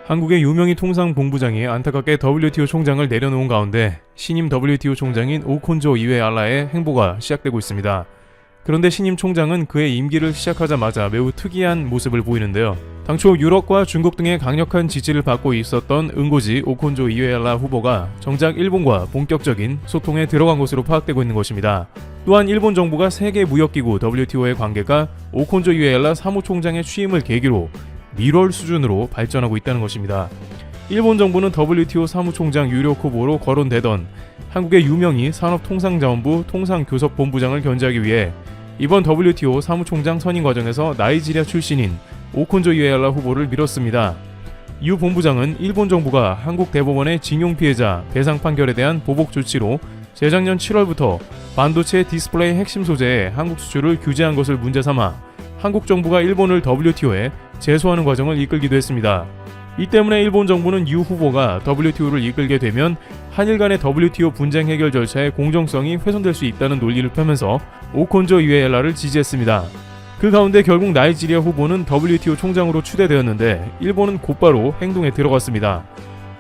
한국의 유명희 통상본부장이 안타깝게 WTO 총장을 내려놓은 가운데 신임 WTO 총장인 오콘조 이웨알라의 행보가 시작되고 있습니다. 그런데 신임 총장은 그의 임기를 시작하자마자 매우 특이한 모습을 보이는데요. 당초 유럽과 중국 등의 강력한 지지를 받고 있었던 응고지 오콘조 이웨알라 후보가 정작 일본과 본격적인 소통에 들어간 것으로 파악되고 있는 것입니다. 또한 일본 정부가 세계무역기구 WTO의 관계가 오콘조 이웨알라 사무총장의 취임을 계기로 밀월 수준으로 발전하고 있다는 것입니다. 일본 정부는 WTO 사무총장 유력 후보로 거론되던 한국의 유명희 산업통상자원부 통상교섭본부장을 견제하기 위해 이번 WTO 사무총장 선임 과정에서 나이지리아 출신인 오콘조 이웨알라 후보를 밀었습니다. 유 본부장은 일본 정부가 한국 대법원의 징용 피해자 배상 판결에 대한 보복 조치로 재작년 7월부터 반도체 디스플레이 핵심 소재의 한국 수출을 규제한 것을 문제 삼아 한국 정부가 일본을 WTO에 제소하는 과정을 이끌기도 했습니다. 이 때문에 일본 정부는 유 후보가 WTO를 이끌게 되면 한일 간의 WTO 분쟁 해결 절차의 공정성이 훼손될 수 있다는 논리를 펴면서 오콘조 이웨알라를 지지했습니다. 그 가운데 결국 나이지리아 후보는 WTO 총장으로 추대되었는데 일본은 곧바로 행동에 들어갔습니다.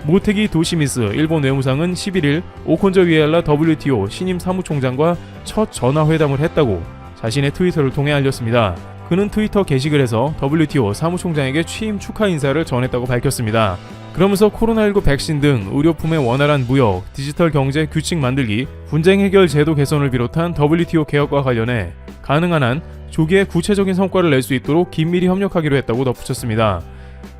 모테기 도시미스 일본 외무상은 11일 오콘조 이웨알라 WTO 신임 사무총장과 첫 전화회담을 했다고 자신의 트위터를 통해 알렸습니다. 그는 트위터 게시글에서 WTO 사무총장에게 취임 축하 인사를 전했다고 밝혔습니다. 그러면서 코로나19 백신 등 의료품의 원활한 무역, 디지털 경제 규칙 만들기, 분쟁 해결 제도 개선을 비롯한 WTO 개혁과 관련해 가능한 한 조기에 구체적인 성과를 낼 수 있도록 긴밀히 협력하기로 했다고 덧붙였습니다.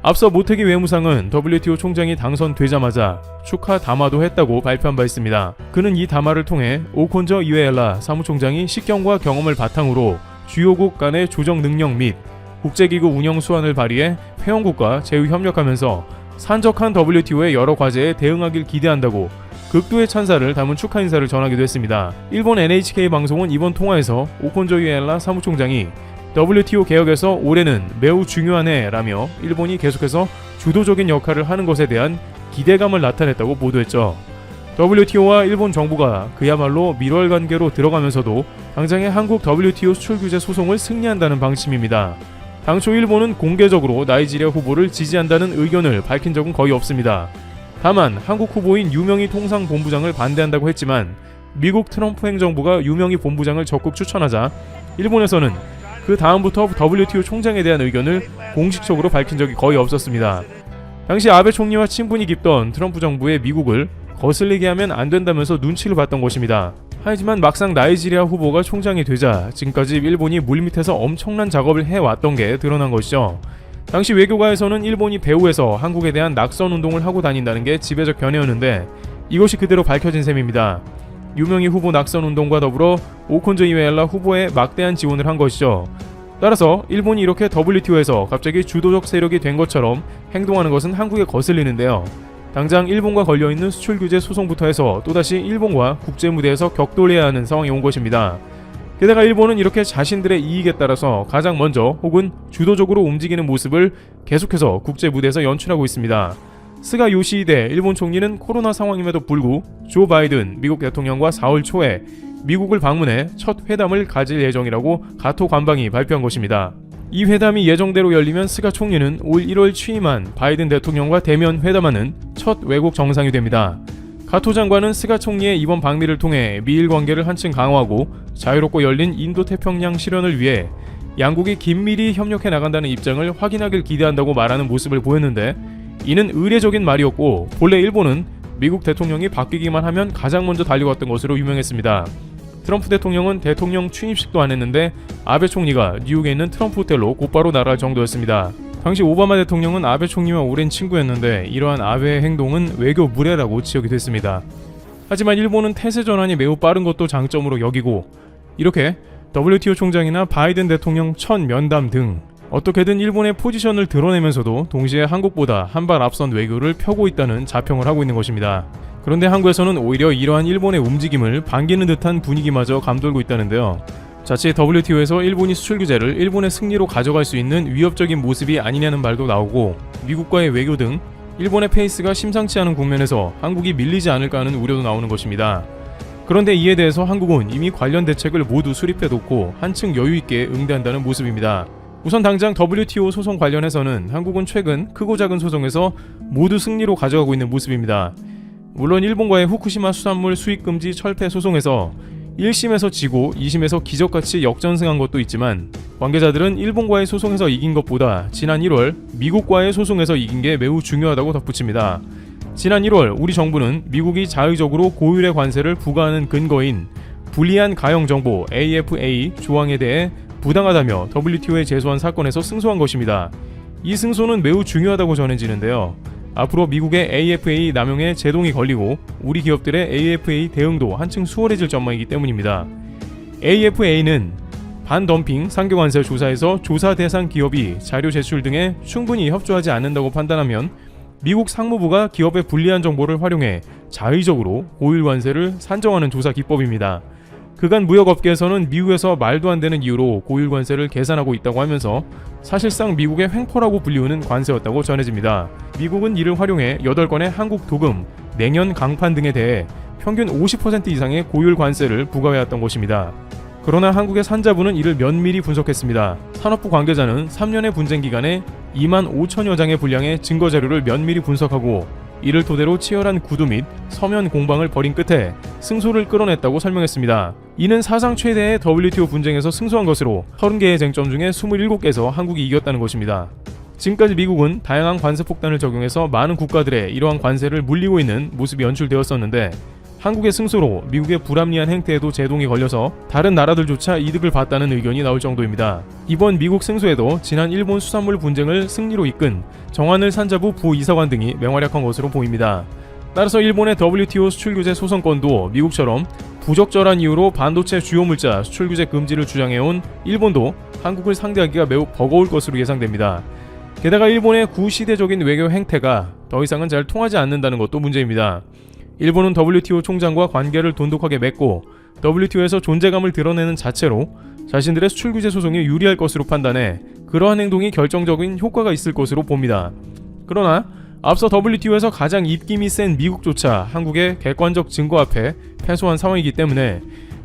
앞서 모테기 외무상은 WTO 총장이 당선되자마자 축하 담화도 했다고 발표한 바 있습니다. 그는 이 담화를 통해 오콘저 이웨알라 사무총장이 식견과 경험을 바탕으로 주요국 간의 조정 능력 및 국제기구 운영 수완을 발휘해 회원국과 제휴 협력하면서 산적한 WTO의 여러 과제에 대응하길 기대한다고 극도의 찬사를 담은 축하 인사를 전하기도 했습니다. 일본 NHK 방송은 이번 통화에서 오콘조 이웨알라 사무총장이 WTO 개혁에서 올해는 매우 중요한 해라며 일본이 계속해서 주도적인 역할을 하는 것에 대한 기대감을 나타냈다고 보도했죠. WTO와 일본 정부가 그야말로 밀월 관계로 들어가면서도 당장의 한국 WTO 수출 규제 소송을 승리한다는 방침입니다. 당초 일본은 공개적으로 나이지리아 후보를 지지한다는 의견을 밝힌 적은 거의 없습니다. 다만 한국 후보인 유명희 통상본부장을 반대한다고 했지만 미국 트럼프 행정부가 유명희 본부장을 적극 추천하자 일본에서는 그 다음부터 WTO 총장에 대한 의견을 공식적으로 밝힌 적이 거의 없었습니다. 당시 아베 총리와 친분이 깊던 트럼프 정부의 미국을 거슬리게 하면 안 된다면서 눈치를 봤던 것입니다. 하지만 막상 나이지리아 후보가 총장이 되자 지금까지 일본이 물밑에서 엄청난 작업을 해왔던 게 드러난 것이죠. 당시 외교가에서는 일본이 배후에서 한국에 대한 낙선 운동을 하고 다닌다는 게 지배적 견해였는데 이것이 그대로 밝혀진 셈입니다. 유명희 후보 낙선 운동과 더불어 오콘조 이웨알라 후보에 막대한 지원을 한 것이죠. 따라서 일본이 이렇게 WTO에서 갑자기 주도적 세력이 된 것처럼 행동하는 것은 한국에 거슬리는데요. 당장 일본과 걸려있는 수출 규제 소송부터 해서 또다시 일본과 국제무대에서 격돌해야 하는 상황이 온 것입니다. 게다가 일본은 이렇게 자신들의 이익에 따라서 가장 먼저 혹은 주도적으로 움직이는 모습을 계속해서 국제무대에서 연출하고 있습니다. 스가 요시히데 일본 총리는 코로나 상황임에도 불구 조 바이든 미국 대통령과 4월 초에 미국을 방문해 첫 회담을 가질 예정이라고 가토 관방이 발표한 것입니다. 이 회담이 예정대로 열리면 스가 총리는 올 1월 취임한 바이든 대통령과 대면 회담하는 첫 외국 정상이 됩니다. 가토 장관은 스가 총리의 이번 방미를 통해 미일 관계를 한층 강화하고 자유롭고 열린 인도태평양 실현을 위해 양국이 긴밀히 협력해 나간다는 입장을 확인하길 기대한다고 말하는 모습을 보였는데 이는 의례적인 말이었고 본래 일본은 미국 대통령이 바뀌기만 하면 가장 먼저 달려갔던 것으로 유명했습니다. 트럼프 대통령은 대통령 취임식도 안 했는데 아베 총리가 뉴욕에 있는 트럼프 호텔로 곧바로 날아갈 정도였습니다. 당시 오바마 대통령은 아베 총리와 오랜 친구였는데 이러한 아베의 행동은 외교 무례라고 지적이 됐습니다. 하지만 일본은 태세 전환이 매우 빠른 것도 장점으로 여기고 이렇게 WTO 총장이나 바이든 대통령 첫 면담 등 어떻게든 일본의 포지션을 드러내면서도 동시에 한국보다 한 발 앞선 외교를 펴고 있다는 자평을 하고 있는 것입니다. 그런데 한국에서는 오히려 이러한 일본의 움직임을 반기는 듯한 분위기마저 감돌고 있다는데요. 자칫 WTO에서 일본이 수출 규제를 일본의 승리로 가져갈 수 있는 위협적인 모습이 아니냐는 말도 나오고 미국과의 외교 등 일본의 페이스가 심상치 않은 국면에서 한국이 밀리지 않을까 하는 우려도 나오는 것입니다. 그런데 이에 대해서 한국은 이미 관련 대책을 모두 수립해놓고 한층 여유있게 응대한다는 모습입니다. 우선 당장 WTO 소송 관련해서는 한국은 최근 크고 작은 소송에서 모두 승리로 가져가고 있는 모습입니다. 물론 일본과의 후쿠시마 수산물 수입금지 철폐 소송에서 1심에서 지고 2심에서 기적같이 역전승한 것도 있지만 관계자들은 일본과의 소송에서 이긴 것보다 지난 1월 미국과의 소송에서 이긴 게 매우 중요하다고 덧붙입니다. 지난 1월 우리 정부는 미국이 자의적으로 고율의 관세를 부과하는 근거인 불리한 가용정보 AFA 조항에 대해 부당하다며 WTO에 제소한 사건에서 승소한 것입니다. 이 승소는 매우 중요하다고 전해지는데요. 앞으로 미국의 AFA 남용에 제동이 걸리고 우리 기업들의 AFA 대응도 한층 수월해질 전망이기 때문입니다. AFA는 반덤핑 상교관세 조사에서 조사 대상 기업이 자료 제출 등에 충분히 협조하지 않는다고 판단하면 미국 상무부가 기업의 불리한 정보를 활용해 자의적으로 고율 관세를 산정하는 조사 기법입니다. 그간 무역업계에서는 미국에서 말도 안 되는 이유로 고율 관세를 계산하고 있다고 하면서 사실상 미국의 횡포라고 불리우는 관세였다고 전해집니다. 미국은 이를 활용해 8건의 한국 도금, 냉연 강판 등에 대해 평균 50% 이상의 고율 관세를 부과해왔던 것입니다. 그러나 한국의 산자부는 이를 면밀히 분석했습니다. 산업부 관계자는 3년의 분쟁 기간에 2만 5천여 장의 분량의 증거 자료를 면밀히 분석하고 이를 토대로 치열한 구두 및 서면 공방을 벌인 끝에 승소를 끌어냈다고 설명했습니다. 이는 사상 최대의 WTO 분쟁에서 승소한 것으로 30개의 쟁점 중에 27개에서 한국이 이겼다는 것입니다. 지금까지 미국은 다양한 관세 폭탄을 적용해서 많은 국가들의 이러한 관세를 물리고 있는 모습이 연출되었었는데 한국의 승소로 미국의 불합리한 행태에도 제동이 걸려서 다른 나라들조차 이득을 봤다는 의견이 나올 정도입니다. 이번 미국 승소에도 지난 일본 수산물 분쟁을 승리로 이끈 정한을 산자부 부이사관 등이 맹활약한 것으로 보입니다. 따라서 일본의 WTO 수출규제 소송권도 미국처럼 부적절한 이유로 반도체 주요 물자 수출규제 금지를 주장해온 일본도 한국을 상대하기가 매우 버거울 것으로 예상됩니다. 게다가 일본의 구시대적인 외교 행태가 더 이상은 잘 통하지 않는다는 것도 문제입니다. 일본은 WTO 총장과 관계를 돈독하게 맺고 WTO에서 존재감을 드러내는 자체로 자신들의 수출규제 소송에 유리할 것으로 판단해 그러한 행동이 결정적인 효과가 있을 것으로 봅니다. 그러나 앞서 WTO에서 가장 입김이 센 미국조차 한국의 객관적 증거 앞에 패소한 상황이기 때문에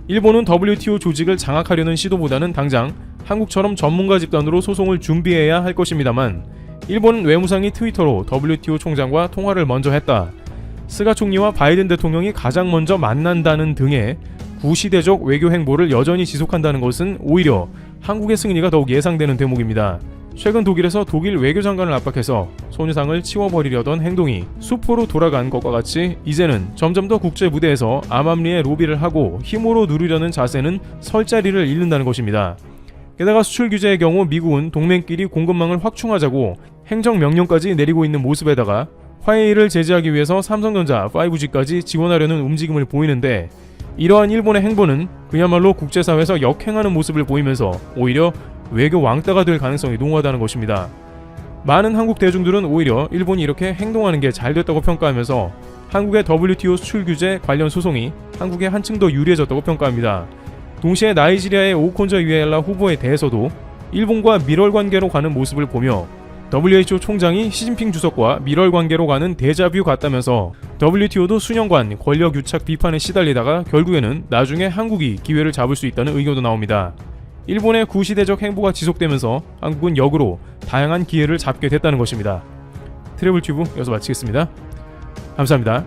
일본은 WTO 조직을 장악하려는 시도보다는 당장 한국처럼 전문가 집단으로 소송을 준비해야 할 것입니다만 일본은 외무상이 트위터로 WTO 총장과 통화를 먼저 했다. 스가 총리와 바이든 대통령이 가장 먼저 만난다는 등의 구시대적 외교 행보를 여전히 지속한다는 것은 오히려 한국의 승리가 더욱 예상되는 대목입니다. 최근 독일에서 독일 외교장관을 압박해서 손유상을 치워버리려던 행동이 수포로 돌아간 것과 같이 이제는 점점 더 국제 무대에서 암암리에 로비를 하고 힘으로 누르려는 자세는 설 자리를 잃는다는 것입니다. 게다가 수출 규제의 경우 미국은 동맹끼리 공급망을 확충하자고 행정명령까지 내리고 있는 모습에다가 화웨이를 제재하기 위해서 삼성전자 5G까지 지원하려는 움직임을 보이는데 이러한 일본의 행보는 그야말로 국제사회에서 역행하는 모습을 보이면서 오히려 외교 왕따가 될 가능성이 농후하다는 것입니다. 많은 한국 대중들은 오히려 일본이 이렇게 행동하는 게 잘 됐다고 평가하면서 한국의 WTO 수출 규제 관련 소송이 한국에 한층 더 유리해졌다고 평가합니다. 동시에 나이지리아의 오콘저 이웨알라 후보에 대해서도 일본과 밀월 관계로 가는 모습을 보며 WHO 총장이 시진핑 주석과 밀월 관계로 가는 데자뷰 같다면서 WTO도 수년간 권력 유착 비판에 시달리다가 결국에는 나중에 한국이 기회를 잡을 수 있다는 의견도 나옵니다. 일본의 구시대적 행보가 지속되면서 한국은 역으로 다양한 기회를 잡게 됐다는 것입니다. 트래블튜브 여기서 마치겠습니다. 감사합니다.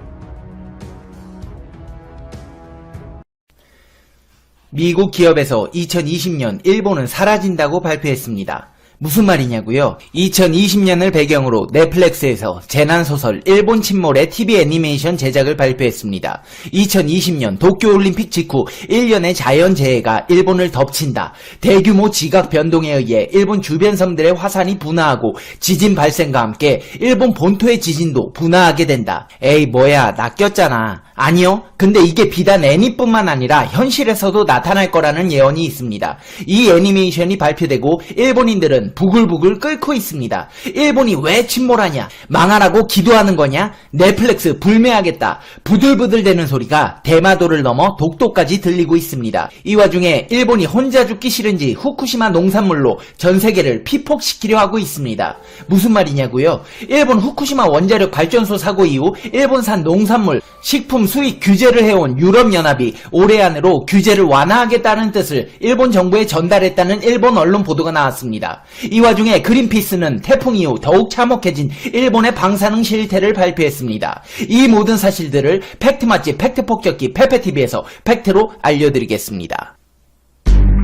미국 기업에서 2020년 일본은 사라진다고 발표했습니다. 무슨 말이냐고요? 2020년을 배경으로 넷플릭스에서 재난소설 일본 침몰의 TV 애니메이션 제작을 발표했습니다. 2020년 도쿄올림픽 직후 1년의 자연재해가 일본을 덮친다. 대규모 지각 변동에 의해 일본 주변 섬들의 화산이 분화하고 지진 발생과 함께 일본 본토의 지진도 분화하게 된다. 에이 뭐야 낚였잖아. 아니요. 근데 이게 비단 애니뿐만 아니라 현실에서도 나타날 거라는 예언이 있습니다. 이 애니메이션이 발표되고 일본인들은 부글부글 끓고 있습니다. 일본이 왜 침몰하냐? 망하라고 기도하는 거냐? 넷플릭스 불매하겠다. 부들부들대는 소리가 대마도를 넘어 독도까지 들리고 있습니다. 이 와중에 일본이 혼자 죽기 싫은지 후쿠시마 농산물로 전 세계를 피폭시키려 하고 있습니다. 무슨 말이냐고요? 일본 후쿠시마 원자력 발전소 사고 이후 일본산 농산물, 식품 수입 규제를 해온 유럽연합이 올해 안으로 규제를 완화하겠다는 뜻을 일본 정부에 전달했다는 일본 언론 보도가 나왔습니다. 이 와중에 그린피스는 태풍 이후 더욱 참혹해진 일본의 방사능 실태를 발표했습니다. 이 모든 사실들을 팩트 맛집 팩트 폭격기 페페TV에서 팩트로 알려드리겠습니다.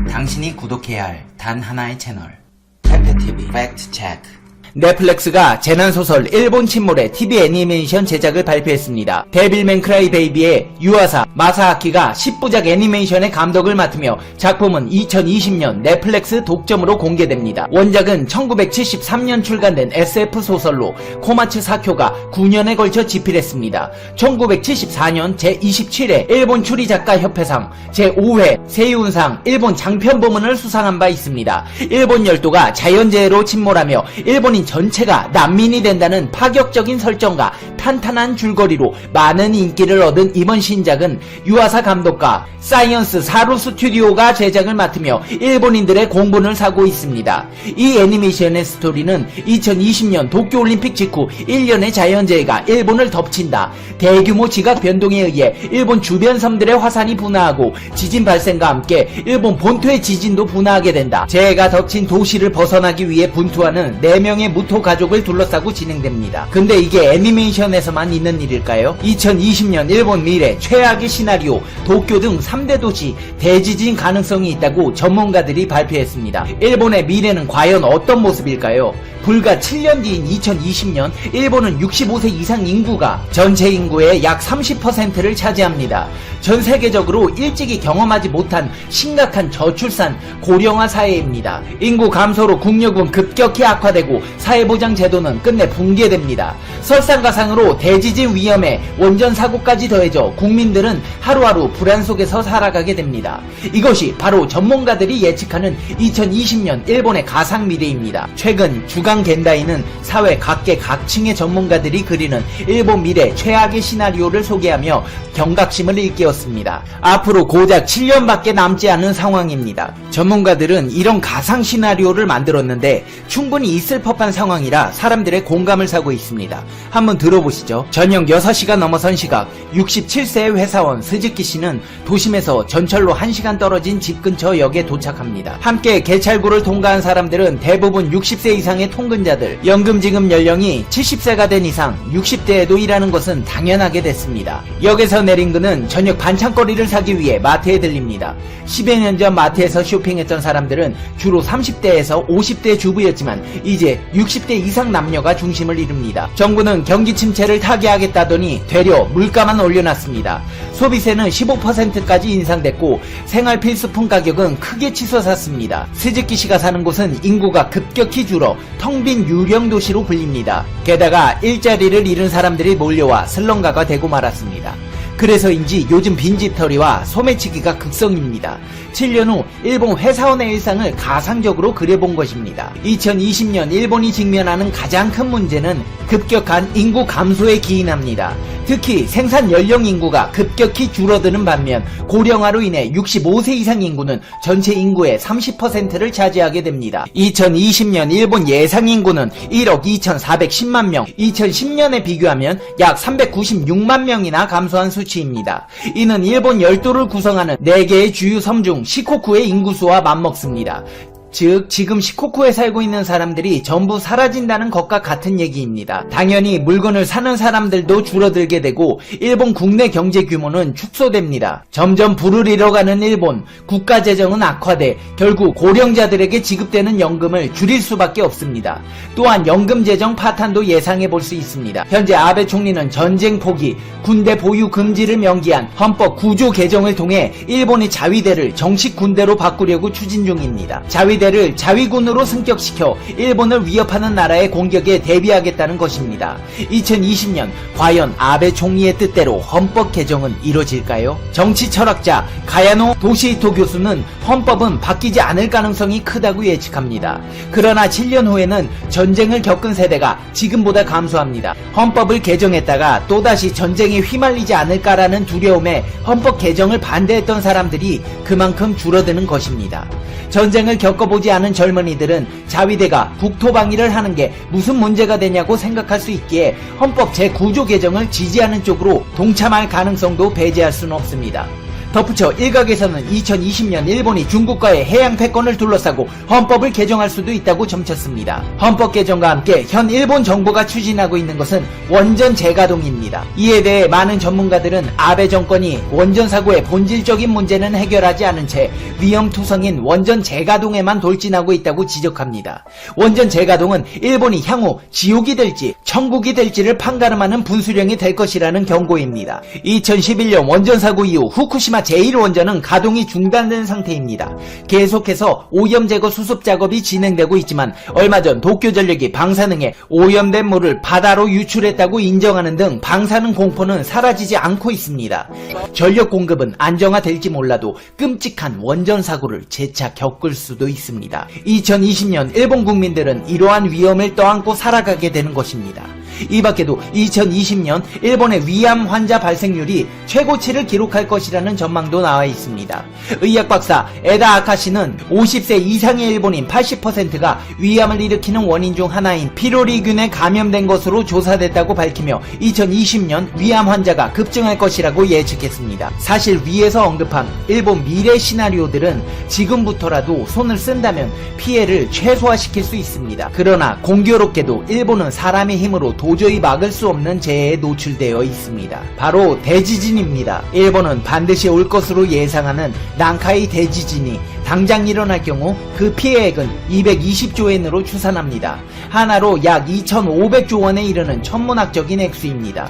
당신이 구독해야 할 단 하나의 채널 페페TV 팩트 체크. 넷플릭스가 재난소설 일본 침몰의 TV 애니메이션 제작을 발표했습니다. 데빌맨 크라이 베이비의 유아사 마사아키가 10부작 애니메이션의 감독을 맡으며 작품은 2020년 넷플릭스 독점으로 공개됩니다. 원작은 1973년 출간된 SF 소설로 코마츠 사쿄가 9년에 걸쳐 집필했습니다. 1974년 제27회 일본 추리작가협회상, 제5회 세이운상 일본 장편 부문을 수상한 바 있습니다. 일본 열도가 자연재해로 침몰하며 일본인 전체가 난민이 된다는 파격적인 설정과 탄탄한 줄거리로 많은 인기를 얻은 이번 신작은 유아사 감독과 사이언스 사루 스튜디오가 제작을 맡으며 일본인들의 공분을 사고 있습니다. 이 애니메이션의 스토리는 2020년 도쿄올림픽 직후 1년의 자연재해가 일본을 덮친다. 대규모 지각 변동에 의해 일본 주변 섬들의 화산이 분화하고 지진 발생과 함께 일본 본토의 지진도 분화하게 된다. 재해가 덮친 도시를 벗어나기 위해 분투하는 4명의 무토 가족을 둘러싸고 진행됩니다. 근데 이게 애니메이션에서만 있는 일일까요? 2020년 일본 미래 최악의 시나리오 도쿄 등 3대 도시 대지진 가능성이 있다고 전문가들이 발표했습니다. 일본의 미래는 과연 어떤 모습일까요? 불과 7년 뒤인 2020년 일본은 65세 이상 인구가 전체 인구의 약 30%를 차지합니다. 전 세계적으로 일찍이 경험하지 못한 심각한 저출산 고령화 사회입니다. 인구 감소로 국력은 급격히 악화되고 사회보장 제도는 끝내 붕괴됩니다. 설상가상으로 대지진 위험에 원전 사고까지 더해져 국민들은 하루하루 불안 속에서 살아가게 됩니다. 이것이 바로 전문가들이 예측하는 2020년 일본의 가상 미래입니다. 최근 주간 겐다이는 사회 각계 각층의 전문가들이 그리는 일본 미래 최악의 시나리오를 소개하며 경각심을 일깨웠습니다. 앞으로 고작 7년밖에 남지 않은 상황입니다. 전문가들은 이런 가상 시나리오를 만들었는데 충분히 있을 법한 상황이라 사람들의 공감을 사고 있습니다. 한번 들어보시죠. 저녁 6시가 넘어선 시각 67세의 회사원 스즈키 씨는 도심에서 전철로 1시간 떨어진 집 근처 역에 도착합니다. 함께 개찰구를 통과한 사람들은 대부분 60세 이상의 통근자들, 연금 지급 연령이 70세가 된 이상 60대에도 일하는 것은 당연하게 됐습니다. 역에서 내린 그는 저녁 반찬거리를 사기 위해 마트에 들립니다. 10여 년 전 마트에서 쇼핑했던 사람들은 주로 30대에서 50대 주부였지만 이제 60대 이상 남녀가 중심을 이룹니다. 정부는 경기 침체를 타개하겠다더니 되려 물가만 올려놨습니다. 소비세는 15%까지 인상됐고 생활 필수품 가격은 크게 치솟았습니다. 스즈키 씨가 사는 곳은 인구가 급격히 줄어 텅 빈 유령 도시로 불립니다. 게다가 일자리를 잃은 사람들이 몰려와 슬럼가가 되고 말았습니다. 그래서인지 요즘 빈집털이와 소매치기가 극성입니다. 7년 후 일본 회사원의 일상을 가상적으로 그려본 것입니다. 2020년 일본이 직면하는 가장 큰 문제는 급격한 인구 감소에 기인합니다. 특히 생산 연령 인구가 급격히 줄어드는 반면 고령화로 인해 65세 이상 인구는 전체 인구의 30%를 차지하게 됩니다. 2020년 일본 예상 인구는 1억 2,410만 명, 2010년에 비교하면 약 396만 명이나 감소한 수치입니다. 이는 일본 열도를 구성하는 4개의 주요 섬 중 시코쿠의 인구수와 맞먹습니다. 즉 지금 시코쿠에 살고 있는 사람들이 전부 사라진다는 것과 같은 얘기입니다. 당연히 물건을 사는 사람들도 줄어들게 되고 일본 국내 경제 규모는 축소됩니다. 점점 불을 잃어가는 일본, 국가 재정은 악화돼 결국 고령자들에게 지급되는 연금을 줄일 수밖에 없습니다. 또한 연금 재정 파탄도 예상해 볼 수 있습니다. 현재 아베 총리는 전쟁 포기, 군대 보유 금지를 명기한 헌법 9조 개정을 통해 일본의 자위대를 정식 군대로 바꾸려고 추진 중입니다. 자위대를 자위군으로 승격시켜 일본을 위협하는 나라의 공격에 대비하겠다는 것입니다. 2020년 과연 아베 총리의 뜻대로 헌법 개정은 이뤄질까요? 정치 철학자 가야노 도시히토 교수는 헌법은 바뀌지 않을 가능성이 크다고 예측합니다. 그러나 7년 후에는 전쟁을 겪은 세대가 지금보다 감소합니다. 헌법을 개정했다가 또다시 전쟁에 휘말리지 않을까라는 두려움에 헌법 개정을 반대했던 사람들이 그만큼 줄어드는 것입니다. 전쟁을 겪어보지 않은 젊은이들은 자위대가 국토방위를 하는 게 무슨 문제가 되냐고 생각할 수 있기에 헌법 제9조 개정을 지지하는 쪽으로 동참할 가능성도 배제할 수는 없습니다. 덧붙여 일각에서는 2020년 일본이 중국과의 해양 패권을 둘러싸고 헌법을 개정할 수도 있다고 점쳤습니다. 헌법 개정과 함께 현 일본 정부가 추진하고 있는 것은 원전 재가동입니다. 이에 대해 많은 전문가들은 아베 정권이 원전 사고의 본질적인 문제는 해결하지 않은 채 위험투성인 원전 재가동에만 돌진하고 있다고 지적합니다. 원전 재가동은 일본이 향후 지옥이 될지 천국이 될지를 판가름하는 분수령이 될 것이라는 경고입니다. 2011년 원전 사고 이후 후쿠시마 제1원전은 가동이 중단된 상태입니다. 계속해서 오염 제거 수습 작업이 진행되고 있지만 얼마 전 도쿄전력이 방사능에 오염된 물을 바다로 유출했다고 인정하는 등 방사능 공포는 사라지지 않고 있습니다. 전력 공급은 안정화될지 몰라도 끔찍한 원전 사고를 재차 겪을 수도 있습니다. 2020년 일본 국민들은 이러한 위험을 떠안고 살아가게 되는 것입니다. 이 밖에도 2020년 일본의 위암 환자 발생률이 최고치를 기록할 것이라는 전망도 나와 있습니다. 의학 박사 에다 아카시는 50세 이상의 일본인 80%가 위암을 일으키는 원인 중 하나인 피로리균에 감염된 것으로 조사됐다고 밝히며 2020년 위암 환자가 급증할 것이라고 예측했습니다. 사실 위에서 언급한 일본 미래 시나리오들은 지금부터라도 손을 쓴다면 피해를 최소화시킬 수 있습니다. 그러나 공교롭게도 일본은 사람의 힘으로 도저히 막을 수 없는 재해에 노출되어 있습니다. 바로 대지진입니다. 일본은 반드시 올 것으로 예상하는 난카이 대지진이 당장 일어날 경우 그 피해액은 220조 엔으로 추산합니다. 하나로 약 2,500조 원에 이르는 천문학적인 액수입니다.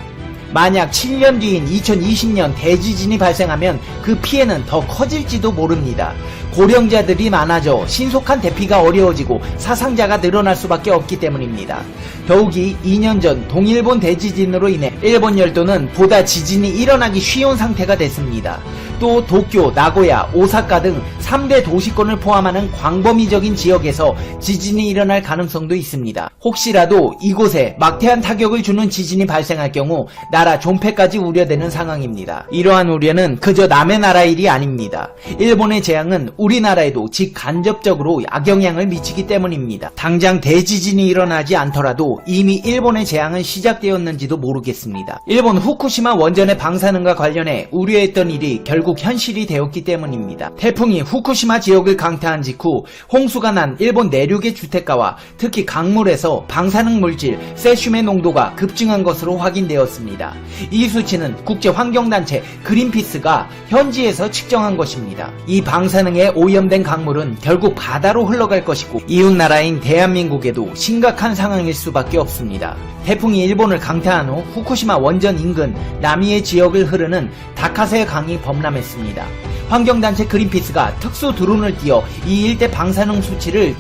만약 7년 뒤인 2020년 대지진이 발생하면 그 피해는 더 커질지도 모릅니다. 고령자들이 많아져 신속한 대피가 어려워지고 사상자가 늘어날 수밖에 없기 때문입니다. 더욱이 2년 전 동일본 대지진으로 인해 일본 열도는 보다 지진이 일어나기 쉬운 상태가 됐습니다. 또 도쿄, 나고야, 오사카 등 3대 도시권을 포함하는 광범위적인 지역에서 지진이 일어날 가능성도 있습니다. 혹시라도 이곳에 막대한 타격을 주는 지진이 발생할 경우 나라 존폐까지 우려되는 상황입니다. 이러한 우려는 그저 남의 나라 일이 아닙니다. 일본의 재앙은 우리나라에도 직간접적으로 악영향을 미치기 때문입니다. 당장 대지진이 일어나지 않더라도 이미 일본의 재앙은 시작되었는지도 모르겠습니다. 일본 후쿠시마 원전의 방사능과 관련해 우려했던 일이 결국 현실이 되었기 때문입니다. 태풍이 후쿠시마 지역을 강타한 직후 홍수가 난 일본 내륙의 주택가와 특히 강물에서 방사능 물질 세슘의 농도가 급증한 것으로 확인되었습니다. 이 수치는 국제환경단체 그린피스가 현지에서 측정한 것입니다. 이 방사능에 오염된 강물은 결국 바다로 흘러갈 것이고 이웃나라인 대한민국에도 심각한 상황일 수밖에 없습니다. 태풍이 일본을 강타한 후 후쿠시마 원전 인근 나미에 지역을 흐르는 다카세 강이 범람했습니다. 환경단체 그린피스가 특수 드론을 띄워 이 일대 방사능 수치를